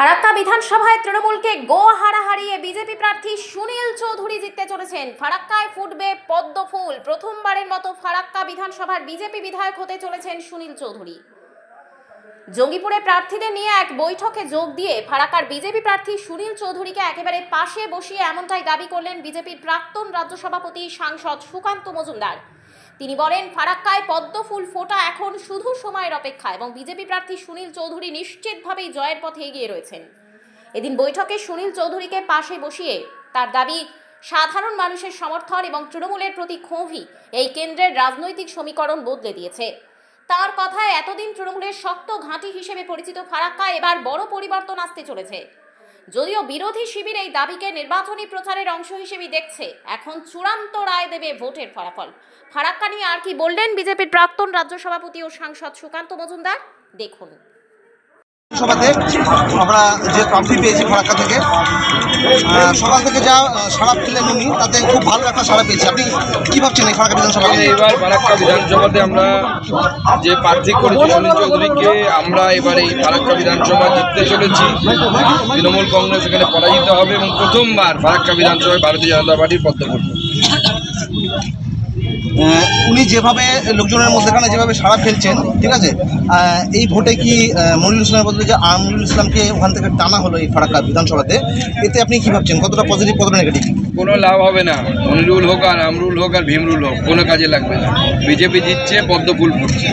ফারাক্কা বিধানসভায় তৃণমূলকে গোহারা হারিয়ে বিজেপি প্রার্থী সুনীল চৌধুরী জিততে চলেছেন। ফারাক্কায় ফুটবে পদ্ম ফুল। প্রথমবারের মতো ফারাক্কা বিধানসভার বিজেপি বিধায়ক হতে চলেছেন সুনীল চৌধুরী। জঙ্গিপুরে প্রার্থীদের নিয়ে এক বৈঠকে যোগ দিয়ে ফারাক্কার বিজেপি প্রার্থী সুনীল চৌধুরীকে একেবারে পাশে বসিয়ে এমনটাই দাবি করলেন বিজেপির প্রাক্তন রাজ্য সভাপতি সাংসদ সুকান্ত মজুমদার। তিনি বলেন, ফারাক্কায় পদ্ম ফুল ফোটা এখন শুধু সময়ের অপেক্ষা এবং বিজেপি প্রার্থী সুনীল চৌধুরী নিশ্চিতভাবেই জয়ের পথে এগিয়ে রয়েছেন। এদিন বৈঠকে সুনীল চৌধুরীকে পাশে বসিয়ে তার দাবি, সাধারণ মানুষের সমর্থন এবং তৃণমূলের প্রতি ক্ষোভই এই কেন্দ্রের রাজনৈতিক সমীকরণ বদলে দিয়েছে। তার কথায় এতদিন তৃণমূলের শক্ত ঘাঁটি হিসেবে পরিচিত ফারাক্কায় এবার বড় পরিবর্তন আসতে চলেছে। যদিও বিরোধী শিবির এই দাবিকে নির্বাচনী প্রচারের অংশ হিসেবে দেখছে, এখন চূড়ান্ত রায় দেবে ভোটের ফলাফল। ফারাক্কা নিয়ে আর কি বললেন বিজেপির প্রাক্তন রাজ্য সভাপতি ও সাংসদ সুকান্ত মজুমদার, দেখুন। সভাতে আমরা যে প্রার্থী পেয়েছি ফারাক্কা থেকে, সকাল থেকে যা সাড়া পেলেন উনি, তাতে খুব ভালো একটা সাড়া পেয়েছি। আপনি কি ভাবছেন এই ফারাক্কা বিধানসভা? এবার ফারাক্কা বিধানসভাতে আমরা যে প্রার্থী করেছি সুনীল চৌধুরীকে, আমরা এবার এই ফারাক্কা বিধানসভা জিততে চলেছি। তৃণমূল কংগ্রেস এখানে পরাজিত হবে এবং প্রথমবার ফারাক্কা বিধানসভায় ভারতীয় জনতা পার্টির পদ্ম ফুটবে। উনি যেভাবে লোকজনের মধ্যেখানে যেভাবে সাড়া ফেলছেন, ঠিক আছে, এই ভোটে কি মনিরুল ইসলামের বদলে যে আমরুল ইসলামকে ওখান থেকে টানা হলো এই ফারাক্কা বিধানসভাতে, এতে আপনি কি ভাবছেন, কতটা পজিটিভ কতটা নেগেটিভ? কোনো লাভ হবে না। মনিরুল হোক আর আমরুল হোক আর ভীমরুল হোক, কোনো কাজে লাগবে না। বিজেপি জিতছে, পদ্ম ফুল ফুটছে।